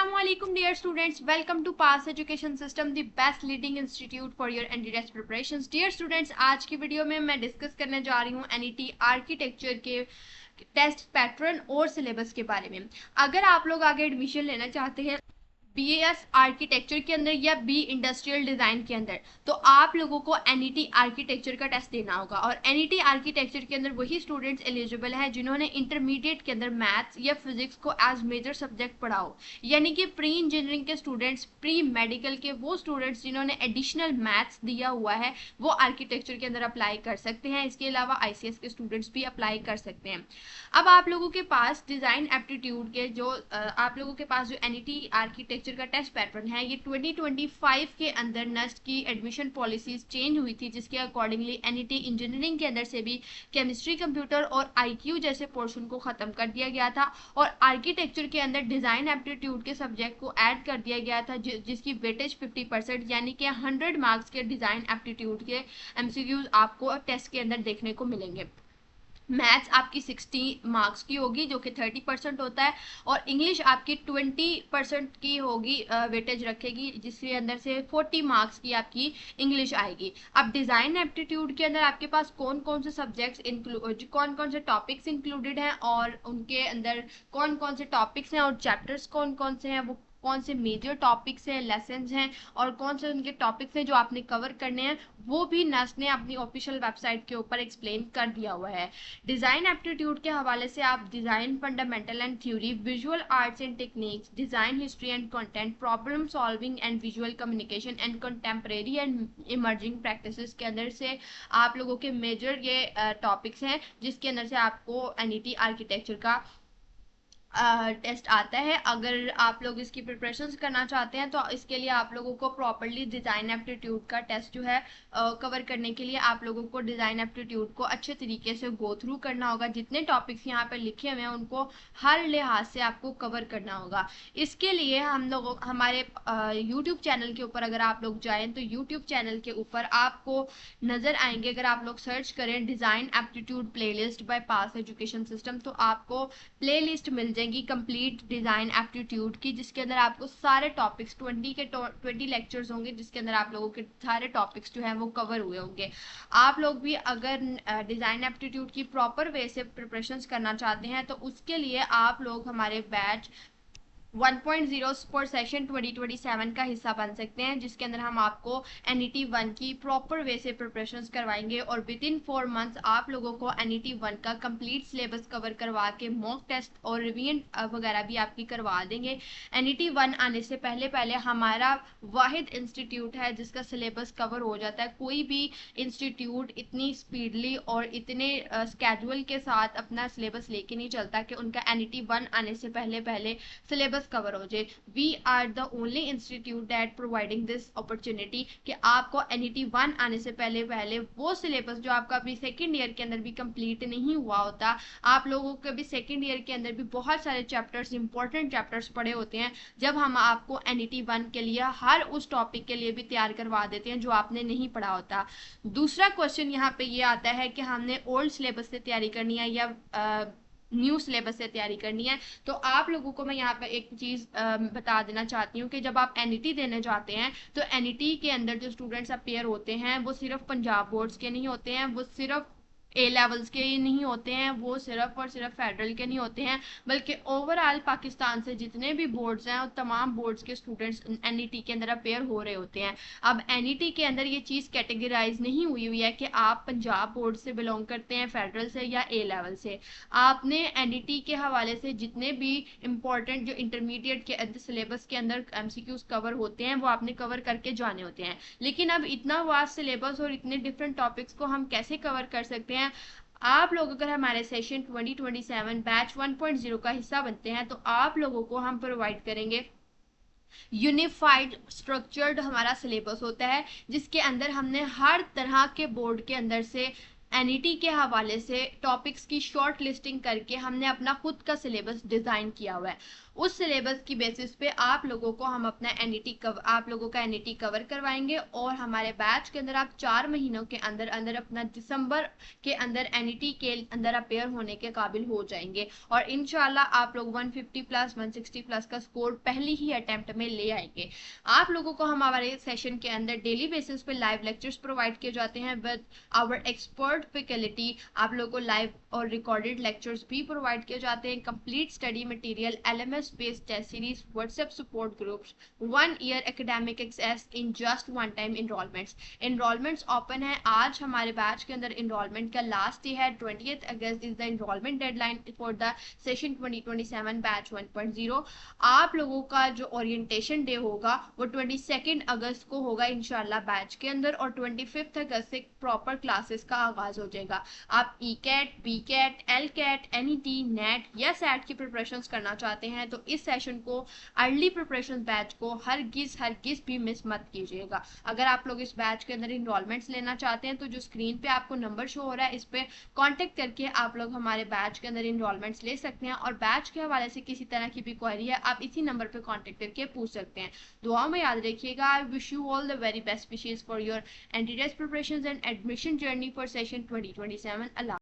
Assalamualaikum dear students, welcome to Pass Education System, the best leading institute for your NDTS preparations. Dear students, आज की video में मैं discuss करने जा रही हूँ NET आर्किटेक्चर के टेस्ट पैटर्न और सिलेबस के बारे में। अगर आप लोग आगे एडमिशन लेना चाहते हैं BAS आर्किटेक्चर के अंदर या बी इंडस्ट्रियल डिजाइन के अंदर, तो आप लोगों को NET आर्किटेक्चर का टेस्ट देना होगा। और NET आर्किटेक्चर के अंदर वही स्टूडेंट्स एलिजिबल हैं जिन्होंने इंटरमीडिएट के अंदर मैथ्स या फिजिक्स को एज मेजर सब्जेक्ट पढ़ा हो, यानी कि प्री इंजीनियरिंग के स्टूडेंट्स, प्री मेडिकल के वो स्टूडेंट्स जिन्होंने एडिशनल मैथ्स दिया हुआ है वो आर्किटेक्चर के अंदर अप्लाई कर सकते हैं। इसके अलावा ICS के स्टूडेंट्स भी अप्लाई कर सकते हैं। अब आप लोगों के पास डिजाइन एप्टीट्यूड के जो आप लोगों के पास जो NET आर्किटेक्चर का टेस्ट पैटर्न है, ये 2025 के अंदर NUST की एडमिशन पॉलिसीज चेंज हुई थी, जिसके अकॉर्डिंगली NET इंजीनियरिंग के अंदर से भी केमिस्ट्री, कंप्यूटर और IQ जैसे पोर्शन को खत्म कर दिया गया था और आर्किटेक्चर के अंदर डिजाइन एप्टीट्यूड के सब्जेक्ट को ऐड कर दिया गया था, जिसकी वेटेज 50% यानी कि 100 मार्क्स के डिजाइन एप्टीट्यूड के MCQs आपको टेस्ट के अंदर देखने को मिलेंगे। मैथ्स आपकी 60 मार्क्स की होगी जो कि 30% होता है, और इंग्लिश आपकी 20% की होगी, वेटेज रखेगी, जिसके अंदर से 40 मार्क्स की आपकी इंग्लिश आएगी। अब डिज़ाइन एप्टीट्यूड के अंदर आपके पास कौन कौन से सब्जेक्ट्स कौन कौन से टॉपिक्स इंक्लूडेड हैं और उनके अंदर कौन कौन से टॉपिक्स हैं और चैप्टर्स कौन कौन से हैं, वो कौन से मेजर टॉपिक्स हैं, लेसन्स हैं और कौन से उनके टॉपिक्स हैं जो आपने कवर करने हैं, वो भी NUST ने अपनी ऑफिशियल वेबसाइट के ऊपर एक्सप्लेन कर दिया हुआ है। डिज़ाइन एप्टीट्यूड के हवाले से आप design fundamental and theory, visual arts and techniques, design history and content, problem solving and visual communication and contemporary and emerging practices के अंदर से आप लोगों के मेजर ये टॉपिक्स हैं जिसके अंदर से आपको NET आर्किटेक्चर का टेस्ट आता है। अगर आप लोग इसकी प्रिपरेशंस करना चाहते हैं तो इसके लिए आप लोगों को प्रॉपरली डिज़ाइन एप्टीट्यूड का टेस्ट जो है कवर करने के लिए आप लोगों को डिज़ाइन एप्टीट्यूड को अच्छे तरीके से गो थ्रू करना होगा। जितने टॉपिक्स यहाँ पे लिखे हुए हैं उनको हर लिहाज से आपको कवर करना होगा। इसके लिए हम लोग हमारे यूट्यूब चैनल के ऊपर अगर आप लोग जाएँ तो यूट्यूब चैनल के ऊपर आपको नज़र आएंगे, अगर आप लोग सर्च करें design aptitude play list by pass education system, तो आपको प्ले लिस्ट मिल कंप्लीट डिजाइन एप्टीट्यूड की, जिसके अंदर आपको सारे टॉपिक्स 20 लेक्चर्स होंगे, जिसके अंदर आप लोगों के सारे टॉपिक्स जो हैं वो कवर हुए होंगे। आप लोग भी अगर डिजाइन एप्टीट्यूड की प्रॉपर वे से प्रिपरेशंस करना चाहते हैं तो उसके लिए आप लोग हमारे बैच 1.0 फॉर सेशन 2027 का हिस्सा बन सकते हैं, जिसके अंदर हम आपको NET 1 की प्रॉपर वे से प्रिपरेशंस करवाएंगे और विद इन 4 मंथ्स आप लोगों को NET 1 का कंप्लीट सिलेबस कवर करवा के मॉक टेस्ट और रिवीजन वगैरह भी आपकी करवा देंगे। NET 1 आने से पहले पहले हमारा वाहिद इंस्टीट्यूट है जिसका सिलेबस कवर हो जाता है। कोई भी इंस्टीट्यूट इतनी स्पीडली और इतने स्केड्यूल के साथ अपना सिलेबस लेके नहीं चलता कि उनका NET 1 आने से पहले पहले सिलेबस कवर हो जाए। We are the only institute that providing this opportunity कि आपको NET 1 आने से पहले पहले वो सिलेबस जो आपका अभी सेकेंड ईयर के अंदर भी कंप्लीट नहीं हुआ होता, आप लोगों के भी सेकेंड ईयर के अंदर भी बहुत सारे चैप्टर्स, इंपॉर्टेंट चैप्टर्स पढ़े होते हैं, जब हम आपको NET 1 के लिए हर उस टॉपिक के लिए भी तैयार करवा देते हैं जो आपने नहीं पढ़ा होता। दूसरा क्वेश्चन यहाँ पे ये आता है कि हमने ओल्ड सिलेबस से तैयारी करनी है या न्यू सिलेबस से तैयारी करनी है। तो आप लोगों को मैं यहाँ पे एक चीज़ बता देना चाहती हूँ कि जब आप NET देने जाते हैं तो NET के अंदर जो स्टूडेंट्स अपेयर होते हैं वो सिर्फ पंजाब बोर्ड्स के नहीं होते हैं, वो सिर्फ A लेवल्स के ही नहीं होते हैं, वो सिर्फ और सिर्फ फेडरल के नहीं होते हैं, बल्कि ओवरऑल पाकिस्तान से जितने भी बोर्ड्स हैं तमाम बोर्ड्स के स्टूडेंट्स NET के अंदर अपेयर हो रहे होते हैं। अब NET के अंदर ये चीज़ कैटेगराइज नहीं हुई हुई है कि आप पंजाब बोर्ड से बिलोंग करते हैं, फेडरल से या A लेवल से। आपने NET के हवाले से जितने भी इम्पोर्टेंट जो इंटरमीडिएट के सिलेबस के अंदर MCQs कवर होते हैं वो आपने कवर करके जाने होते हैं। लेकिन अब इतना वास्ट सिलेबस और इतने डिफरेंट टॉपिक्स को हम कैसे कवर कर सकते हैं? आप लोग अगर हमारे सेशन 2027 बैच 1.0 का हिस्सा बनते हैं तो आप लोगों को हम प्रोवाइड करेंगे यूनिफाइड स्ट्रक्चर्ड हमारा सिलेबस होता है, जिसके अंदर हमने हर तरह के बोर्ड के अंदर से NET के हवाले से टॉपिक्स की शॉर्ट लिस्टिंग करके हमने अपना खुद का सिलेबस डिज़ाइन किया हुआ है। उस सिलेबस की बेसिस पे आप लोगों को हम अपना आप लोगों का एनईटी कवर करवाएंगे और हमारे बैच के अंदर आप 4 महीनों के अंदर अंदर अपना दिसंबर के अंदर एनईटी के अंदर अपेयर होने के काबिल हो जाएंगे और इंशाल्लाह आप लोग 150 प्लस 160 प्लस का स्कोर पहली ही अटेम्प्ट में ले आएंगे। आप लोगों को हमारे सेशन के अंदर डेली बेसिस पे लाइव लेक्चर्स प्रोवाइड किए जाते हैं विद आवर एक्सपर्ट फैकल्टी। आप लोगों को लाइव और रिकॉर्डेड लेक्चर्स भी प्रोवाइड किए जाते हैं, complete study material, LMS based test series, WhatsApp support groups, 1 year academic access in just one time enrolments open है। आज हमारे बैच के अंदर इनरोलमेंट का लास्ट डे है, 20 August is the enrolment deadline for the session 2027 batch 1.0। आप लोगों का जो ओरिएंटेशन डे होगा वो 22 अगस्त को होगा इंशाल्लाह बैच के अंदर और 25 अगस्त से प्रॉपर क्लासेस का आगाज हो जाएगा। आप E CAT, B CAT, L CAT, NET, NET या सैट की प्रिपरेशंस करना चाहते हैं तो इस सेशन को अर्ली प्रिपरेशन बैच को हरगिज भी मिस मत कीजिएगा। अगर आप लोग इस बैच के अंदर इनरोलमेंट्स लेना चाहते हैं तो जो स्क्रीन पे आपको नंबर शो हो रहा है इस पे कांटेक्ट करके आप लोग हमारे बैच के अंदर इनरोलमेंट्स ले सकते हैं और बैच के हवाले से किसी तरह की भी क्वेरी है आप इसी नंबर पे कांटेक्ट करके पूछ सकते हैं। दुआ में याद रखिएगा। I wish you all the very best wishes for your entry test preparations and admission journey for session 2027। Allah.